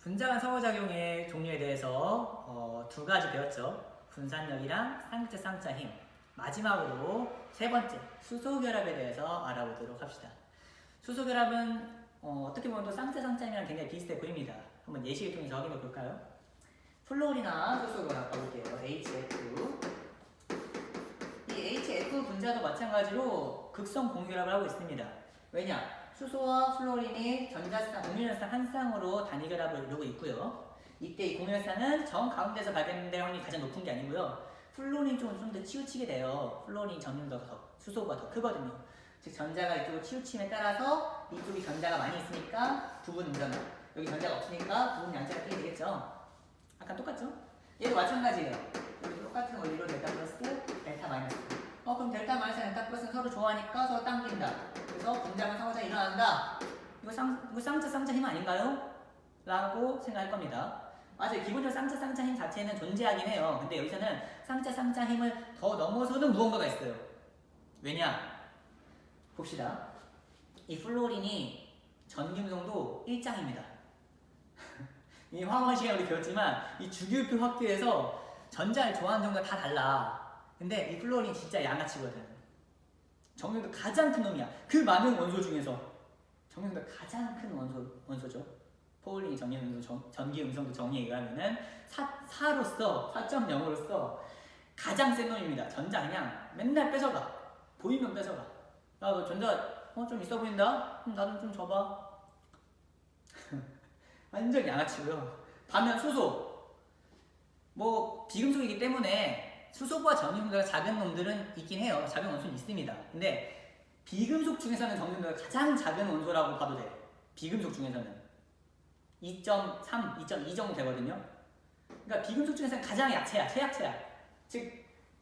분자간 상호작용의 종류에 대해서 두 가지 배웠죠. 분산력이랑 쌍자 힘. 마지막으로 세 번째, 수소결합에 대해서 알아보도록 합시다. 수소결합은 어떻게 보면 또 쌍자 힘이랑 굉장히 비슷해 보입니다. 한번 예시를 통해서 확인해 볼까요? 플로린이나 수소결합 가볼게요. HF. 이 HF 분자도 마찬가지로 극성 공유결합을 하고 있습니다. 왜냐? 수소와 플로린이 공유전상 한 쌍으로 단위결합을 이루고 있고요. 이때 이 공유전상은 정 가운데서 발견될 확률이 가장 높은 게 아니고요. 플로린 쪽은 좀 더 치우치게 돼요. 플로린 전류가 수소가 더 크거든요. 즉 전자가 이쪽으로 치우침에 따라서 이쪽이 전자가 많이 있으니까 부분 운전화, 여기 전자가 없으니까 부분 양자가 끼게 되겠죠. 아까 똑같죠? 얘도 마찬가지예요. 여기 똑같은 원리로 델타 플러스, 델타 마이너스. 그럼 델타 마이너스, 델타 플러스는 서로 좋아하니까 서로 당긴다. 그래서 분자간 상호작용이 일어난다. 이거 쌍자 힘 아닌가요? 라고 생각할 겁니다. 맞아요. 기본적으로 쌍자 힘 자체는 존재하긴 해요. 근데 여기서는 쌍자 힘을 더 넘어서는 무언가가 있어요. 왜냐? 봅시다. 이 플로린이 전기음성도 1장입니다. 이 화학원 시간에 우리 배웠지만 이 주기율표 확대에서 전자를 좋아하는 정도가 다 달라. 근데 이 플로린 진짜 양아치거든. 정유도 가장 큰 놈이야. 그 많은 원소 중에서 정유도 가장 큰 원소죠. 포울린이 전기 음성도 정의에 의하면은 4.0으로서 가장 센 놈입니다. 전자 그냥 맨날 뺏어가. 보이면 뺏어가. 야, 너 전자 좀 있어 보인다? 나도 좀 줘봐. 완전 양아치고요. 반면 수소. 비금속이기 때문에 수소보다 전기음도가 작은 놈들은 있긴 해요. 작은 원소는 있습니다. 근데 비금속 중에서는 전기음도가 가장 작은 원소라고 봐도 돼. 비금속 중에서는 2.3, 2.2 정도 되거든요. 그러니까 비금속 중에서는 가장 약체야, 최약체야. 즉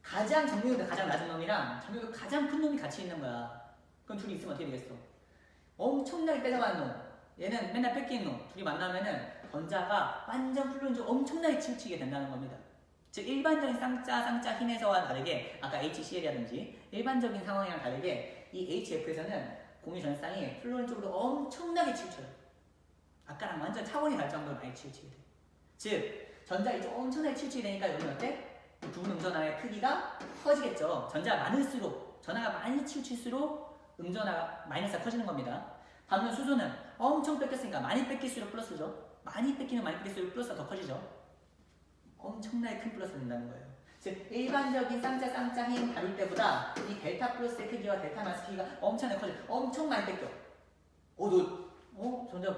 가장 전기음도가 가장 낮은 놈이랑 전기음도가 가장 큰 놈이 같이 있는 거야. 그럼 둘이 있으면 어떻게 되겠어? 엄청나게 뺏어가는 놈, 얘는 맨날 뺏기는 놈, 둘이 만나면은 전자가 완전 플로린적으로 엄청나게 치우치게 된다는 겁니다. 즉 일반적인 쌍자 힘에서와 다르게 아까 HCl이라든지 일반적인 상황이랑 다르게 이 HF에서는 공유전쌍이 플로린 쪽으로 엄청나게 치우쳐요. 아까랑 완전 차원이 다를 정도로 많이 치우치게 돼요. 즉 전자가 이쪽 엄청나게 치우치게 되니까 여기는 어때? 부분 음전하의 크기가 커지겠죠. 전자가 많을수록, 전하가 많이 치우칠수록 음전하가 마이너스가 커지는 겁니다. 반면 수소는 엄청 뺏겼으니까 많이 뺏길수록 플러스죠. 많이 뺏기면 많이 뺏길수록 플러스가 더 커지죠. 엄청나게 큰 플러스가 된다는 거예요. 즉 일반적인 쌍자 힘 다룰 때보다 이 델타 플러스의 크기와 델타 마이너스 크기가 엄청나게 커져. 엄청 많이 뺏겨. 전자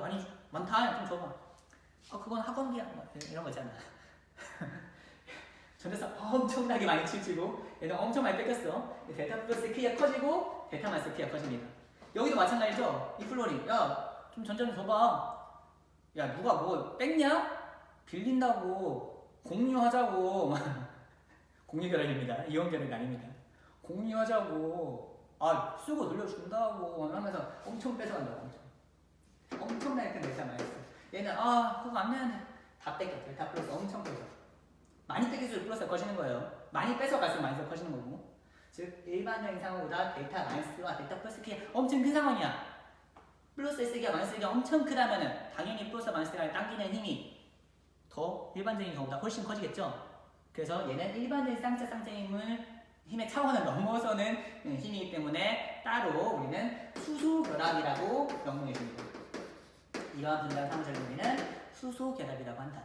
많다. 좀 줘봐. 그건 학원기야. 이런 거 있잖아. 전자상 엄청나게 많이 치우치고 얘는 엄청 많이 뺏겼어. 델타 플러스의 크기가 커지고 델타 마이너스 크기가 커집니다. 여기도 마찬가지죠. 이 플로린. 야, 좀 전자 좀 줘봐. 야, 누가 뭐 뺏냐? 빌린다고. 공유하자고. 공유결합입니다. 이온결합이 아닙니다. 공유하자고. 쓰고 돌려준다고 하면서 엄청 뺏어간다고. 엄청나게 큰 델타 마이너스. 얘는 그거 안 내야 다 뺏겨. 델타 플러스 엄청 뺏겨. 많이 뺏길수록 플러스가 커지는 거예요. 많이 뺏어갈수록 마이너스가 커지는 거고. 즉 일반적인 상황보다 델타 마이너스와 델타 플러스 크기가 엄청 큰 상황이야. 플러스 S기가 마이너스 S기가 엄청 크다면은 당연히 플러스 마이너스가 당기는 힘이 더 일반적인 경우보다 훨씬 커지겠죠. 그래서 얘는 일반적인 쌍자 힘의 차원을 넘어서는 힘이기 때문에 따로 우리는 수소결합이라고 명명해 줍니다. 이러한 분자간 상호작용을 수소결합이라고 한다.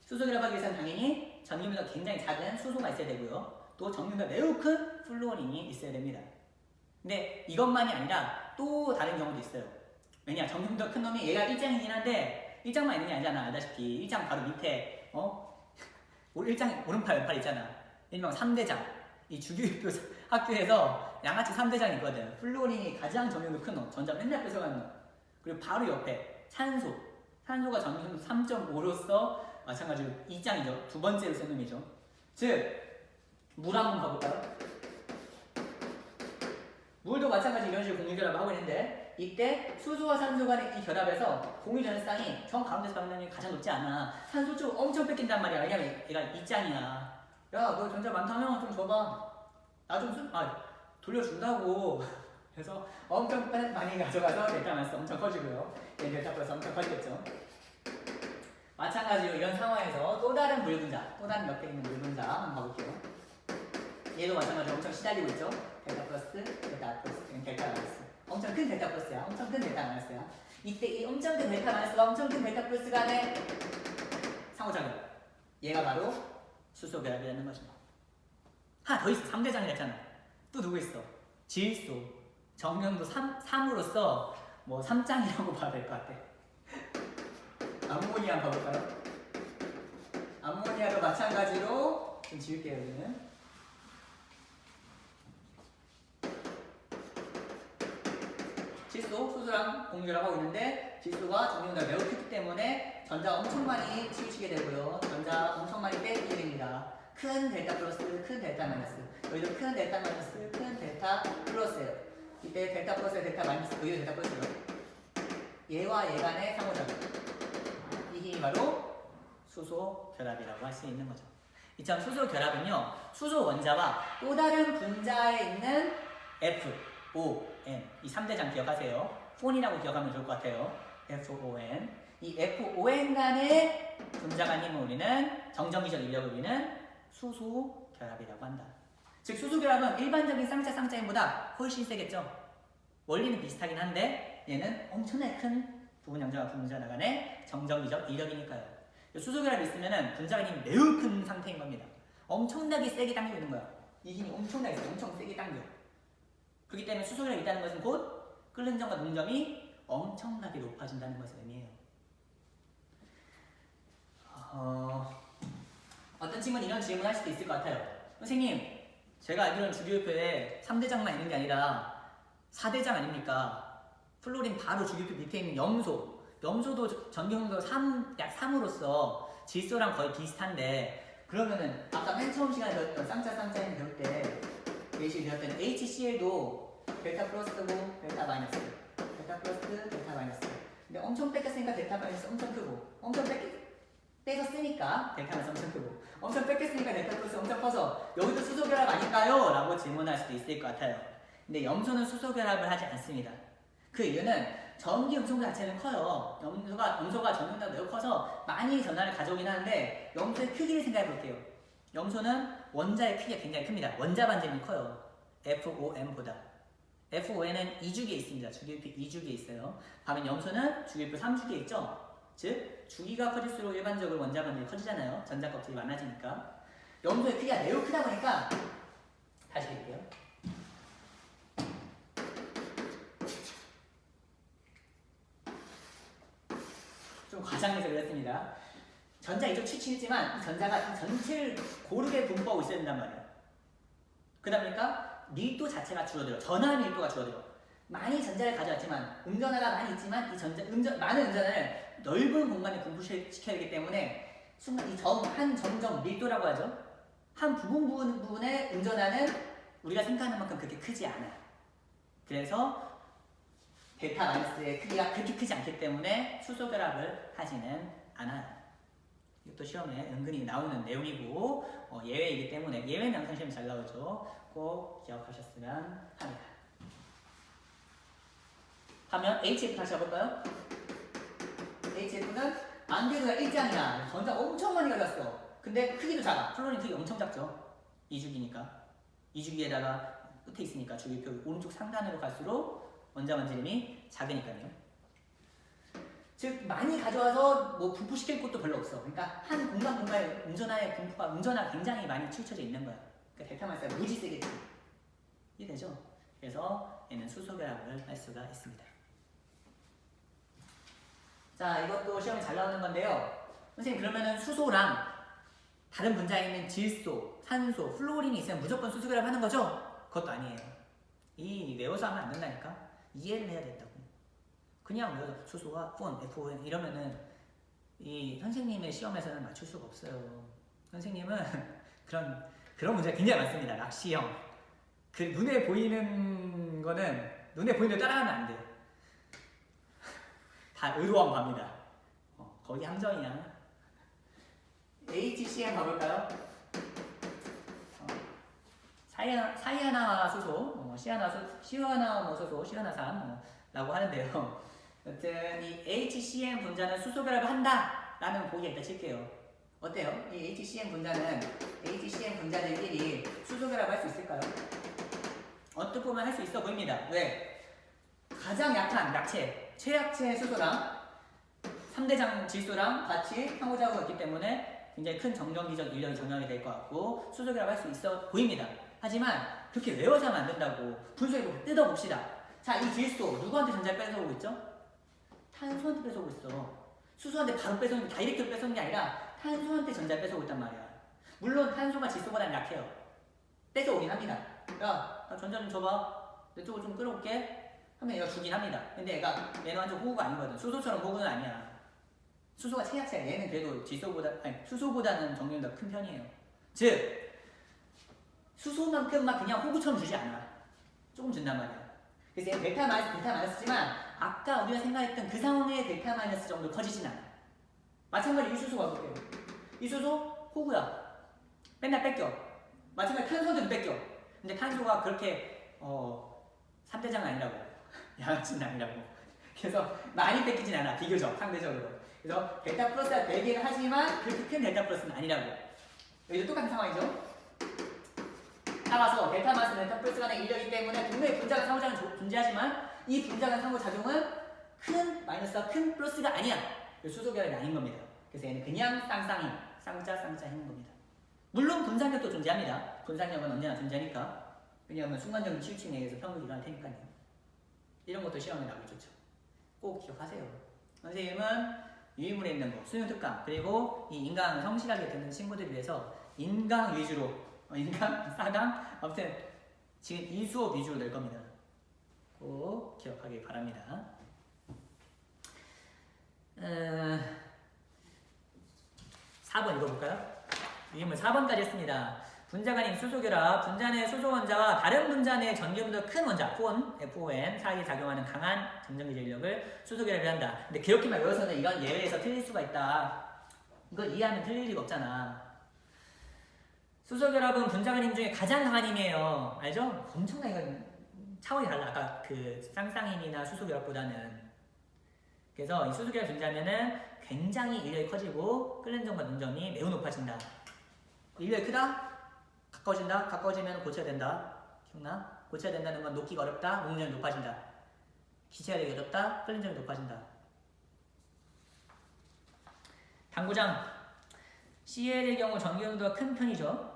수소결합하기 위해서는 당연히 전기음도가 굉장히 작은 수소가 있어야 되고요. 또 전기음도가 매우 큰 플루오린이 있어야 됩니다. 근데 이것만이 아니라 또 다른 경우도 있어요. 왜냐? 전기음도가 큰 놈이 얘가 1장이긴 한데 1장만 있는 게 아니잖아. 알다시피 1장 바로 밑에 1장 오른팔 왼팔 있잖아. 일명 3대장. 이 주기율표 학교에서 양아치 3대장이 있거든. 플루오린이 가장 전기음도 큰 놈, 전자 맨날 뺏어가는 놈. 그리고 바로 옆에 산소가 전기음도 3.5로서 마찬가지로 2장이죠. 두 번째로 센 놈이죠. 즉 물 한번 봐볼까요? 물도 마찬가지 이런 식으로 공유결합을 하고 있는데 이때 수소와 산소 간의 이 결합에서 공유전쌍이 정 가운데서 방향이 가장 높지 않아. 산소 쪽 엄청 뺏긴단 말이야. 왜냐면 얘가 2장이야. 야, 너 전자 많다면 좀 줘봐. 나 좀 돌려준다고. 그래서 엄청 많이 가져가서 델타 마이너스 엄청 커지고요. 얘 델타 플러스 엄청 커지겠죠. 마찬가지로 이런 상황에서 또 다른 물분자, 또 다른 옆에 있는 물분자 한번 봐볼게요. 얘도 마찬가지로 엄청 시달리고 있죠. 델타 플러스, 델타 플러스, 델타 마이너스. 엄청 큰 델타 플러스야. 엄청 큰 델타 마이너스야. 이때 이 엄청 큰 델타 마이너스와 엄청 큰 델타 플러스 간의 상호작용. 얘가 바로 수소 결합이라는 거죠. 하나 더 있어. 3대장이 됐잖아. 또 누구 있어? 질소. 정명도 3으로서 뭐 3장이라고 봐야 될 것 같아. 암모니아 한번 봐볼까요? 암모니아도 마찬가지로 좀 지울게요. 여기는 질소, 수소랑 공유를 하고 있는데 질소가 정명도가 매우 크기 때문에 전자 엄청 많이 치우치게 되고요. 전자 엄청 많이 빼기게 됩니다. 큰 델타 플러스, 큰 델타 마이너스. 여기도 큰 델타 마이너스, 큰 델타 플러스예요. 이때 델타 플러스, 델타 마이너스, 여기도 델타 플러스예요. 얘와 얘 간의 상호작용. 이 힘이 바로 수소 결합이라고 할 수 있는 거죠. 이처럼 수소 결합은요, 수소 원자와 또 다른 분자에 있는 F, O, N 이 3대장 기억하세요. 폰이라고 기억하면 좋을 것 같아요. F, O, N 이 F, O, N 간의 분자 간 힘을 우리는 정전기적 인력을 우리는 수소 결합이라고 한다. 즉 수소 결합은 일반적인 쌍차 힘보다 훨씬 세겠죠. 원리는 비슷하긴 한데 얘는 엄청나게 큰 부분 양자와 분자 간의 정전기적 이력이니까요. 수소 결합이 있으면 분자 간 힘이 매우 큰 상태인 겁니다. 엄청나게 세게 당기고 있는 거야. 이 힘이 엄청나게 세, 엄청 세게 당겨. 그렇기 때문에 수소 결합이 있다는 것은 곧 끓는 점과 농점이 엄청나게 높아진다는 것을 의미해요. 어떤 친구는 이런 질문을 할 수도 있을 것 같아요. 선생님, 제가 알기로는 주기율표에 3대장만 있는 게 아니라 4대장 아닙니까? 플로린 바로 주기율표 밑에 있는 염소. 염소도 전기浓도 약 3으로서 질소랑 거의 비슷한데, 그러면은 아까 맨 처음 시간에 배웠던 쌍차힘 배울 때 예시 배웠던 HCl도 델타 플러스고 델타 마이너스, 델타 플러스, 델타 마이너스. 근데 엄청 뺏겼으니까 델타 마이너스 엄청 크고, 엄청 빼서 쓰니까 델타 마이너스 엄청 크고, 엄청 뺏겼으니까 델타 플러스 엄청 커서 여기도 수소 결합 아닐까요? 라고 질문할 수도 있을 것 같아요. 근데 염소는 수소 결합을 하지 않습니다. 그 이유는 전기 음성도 자체는 커요. 염소가 전기보다 매우 커서 많이 전하를 가져오긴 하는데, 염소의 크기를 생각해 볼게요. 염소는 원자의 크기가 굉장히 큽니다. 원자 반지름이 커요. FOM보다. FON은 2주기에 있습니다. 주기율표 2주기에 있어요. 반면 염소는 주기율표 3주기에 있죠. 즉 주기가 커질수록 일반적으로 원자 반지름이 커지잖아요. 전자 껍질이 많아지니까. 염소의 크기가 매우 크다 보니까, 다시 드릴게요. 좀 과장해서 그랬습니다. 전자 이쪽 치치지만 이 전자가 이 전체를 고르게 분포하고 있어야 된단 말이에요. 그러다 보니까 밀도 자체가 줄어들어. 전하 밀도가 줄어들어. 많이 전자를 가져왔지만 음전하가 많이 있지만 이 많은 음전을 넓은 공간에 분포시켜야 되기 때문에 순간 한 점점 밀도라고 하죠. 한 부분의 음전하는 우리가 생각하는 만큼 그렇게 크지 않아. 그래서 델타 마이너스의 크기가 그렇게 크지 않기 때문에 수소 결합을 하지는 않아요. 이것도 시험에 은근히 나오는 내용이고 예외이기 때문에 예외 명상 시험이 잘 나오죠. 꼭 기억하셨으면 합니다. 하면 HF 다시 해볼까요? HF는 안개도가 1장이야. 전자 엄청 많이 가졌어. 근데 크기도 작아. 플로린 크기 엄청 작죠. 2주기니까. 2주기에다가 끝에 있으니까 주기표 오른쪽 상단으로 갈수록 원자 반지름이 작으니까요. 즉 많이 가져와서 뭐 분포시킬 곳도 별로 없어. 그러니까 한 공간에 운전화가 굉장히 많이 치우쳐져 있는 거야. 그러니까 델타 마이너스가 무지 세겠지. 이해되죠? 그래서 얘는 수소 결합을 할 수가 있습니다. 자, 이것도 시험에 잘 나오는 건데요. 선생님, 그러면은 수소랑 다른 분자에 있는 질소, 산소, 플로린이 있으면 무조건 수소 결합하는 거죠? 그것도 아니에요. 이 외워서 하면 안 된다니까. 이해를 해야 된다고. 그냥 외워서 수소가 FON 이러면은 이 선생님의 시험에서는 맞출 수가 없어요. 선생님은 그런 문제가 굉장히 많습니다. 락시형. 그 눈에 보이는 거는 눈에 보이는 대로 따라하면 안 돼요. 다 의로한 겁니다. 거의 함정이야. HCM 가볼까요? 사이아나 수소, 시아나 뭐 수소, 시아나산 라고 하는데요. 여튼 이 HCN 분자는 수소 결합을 한다라는 보기가 있다 칠게요. 어때요? 이 HCN 분자들끼리 수소 결합할 수 있을까요? 언뜻 보면 할 수 있어 보입니다. 왜? 가장 약한 약체, 최약체 수소랑 3대장 질소랑 같이 상호작용이 있기 때문에 굉장히 큰 정전기적 인력이 정렬이 될 것 같고 수소 결합할 수 있어 보입니다. 하지만 그렇게 외워서 하면 안 된다고 분석해보고 뜯어봅시다. 자, 이 질소 누구한테 전자를 뺏어오고 있죠? 탄소한테 뺏어오고 있어. 수소한테 바로 뺏어오는 게 다이렉트로 뺏어오는 게 아니라 탄소한테 전자를 뺏어오고 있단 말이야. 물론 탄소가 질소보다는 약해요. 뺏어오긴 합니다. 야, 나 전자 좀 줘봐. 내 쪽으로 좀 끌어올게. 하면 얘가 주긴 합니다. 근데 얘는 완전 호구가 아니거든. 수소처럼 호구는 아니야. 수소가 최약체야. 얘는 그래도 수소보다는 정밀은 더 큰 편이에요. 즉, 수소만큼만 그냥 호구처럼 주지 않아. 조금 준단 말이야. 그래서 얘는 델타 마이너스지만 아까 우리가 생각했던 그 상황의 델타 마이너스 정도 커지진 않아. 마찬가지로 이 수소가 볼게요. 이 수소 호구야. 맨날 뺏겨. 마찬가지로 탄소도 뺏겨. 근데 탄소가 그렇게 3대장은 아니라고. 양아치는 아니라고. 그래서 많이 뺏기진 않아. 비교적 상대적으로. 그래서 델타 플러스가 되기는 하지만 그렇게 큰 델타 플러스는 아니라고. 여기도 똑같은 상황이죠. 따라서 델타 마이너스 델타 플러스 간의 인력이기 때문에 분명히 분자간 상호작용은 존재하지만 이 분자간 상호작용은 큰 마이너스와 큰 플러스가 아니야. 수소 결합이 아닌 겁니다. 그래서 얘는 그냥 쌍쌍임, 쌍자인 겁니다. 물론 분산력도 존재합니다. 분산력은 언제나 존재하니까. 왜냐하면 순간적인 치우침에 의해서 평균이 일어날 테니까요. 이런 것도 시험에 나오기 좋죠. 꼭 기억하세요. 선생님은 유인물에 있는 거, 수능 특강, 그리고 이 인강 성실하게 듣는 친구들을 위해서 인강 위주로, 인강, 사강, 아무튼 지금 이 수업 위주로 낼 겁니다. 꼭 기억하길 바랍니다. 4번 읽어볼까요? 유인물 4번까지 했습니다. 분자 간의 수소결합, 분자 내 수소 원자와 다른 분자 내 전기보다 큰 원자, FON 사이에 작용하는 강한 정전기적 인력을 수소결합이 한다. 근데 그렇게만 외워서는 이런 예외에서 틀릴 수가 있다. 이걸 이해하면 틀릴 리가 없잖아. 수소결합은 분자 간 힘 중에 가장 강한 힘이에요. 알죠? 엄청나게 차원이 달라. 아까 그 쌍쌍힘이나 수소결합보다는. 그래서 이 수소결합 존재하면은 굉장히 인력이 커지고 끓는 점과 농점이 매우 높아진다. 인력이 크다? 가까워지면 고쳐야 된다. 기억나? 고쳐야 된다는 건 녹기가 어렵다. 녹는점이 높아진다. 기체가 되기 어렵다. 끓는 점이 높아진다. 당구장 CL의 경우 전기 용도가 큰 편이죠.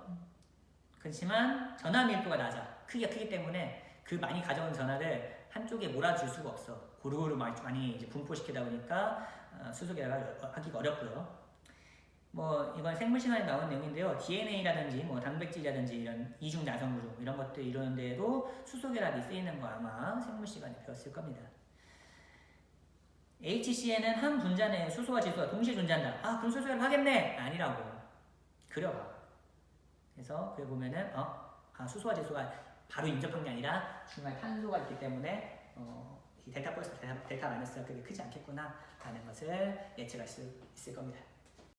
그렇지만 전압 밀도가 낮아. 크기가 크기 때문에 그 많이 가져온 전압을 한쪽에 몰아줄 수가 없어. 고루고루 많이 이제 분포시키다 보니까 수소결합을 하기가 어렵고요. 뭐 이건 생물 시간에 나온 내용인데요. DNA라든지 뭐 단백질이라든지 이런 이중 나성구조 이런 것들 이런 데에도 수소결합이 쓰이는 거 아마 생물 시간에 배웠을 겁니다. HCN은 한 분자 내에 수소와 질소가 동시에 존재한다. 아, 그럼 수소결합 하겠네? 아니라고. 그려봐. 그래서 그래 보면은 수소와 질소가 바로 인접한 게 아니라 중간에 탄소가 있기 때문에 이 델타 플러스 델타 마이너스가 그렇게 크지 않겠구나 라는 것을 예측할 수 있을 겁니다.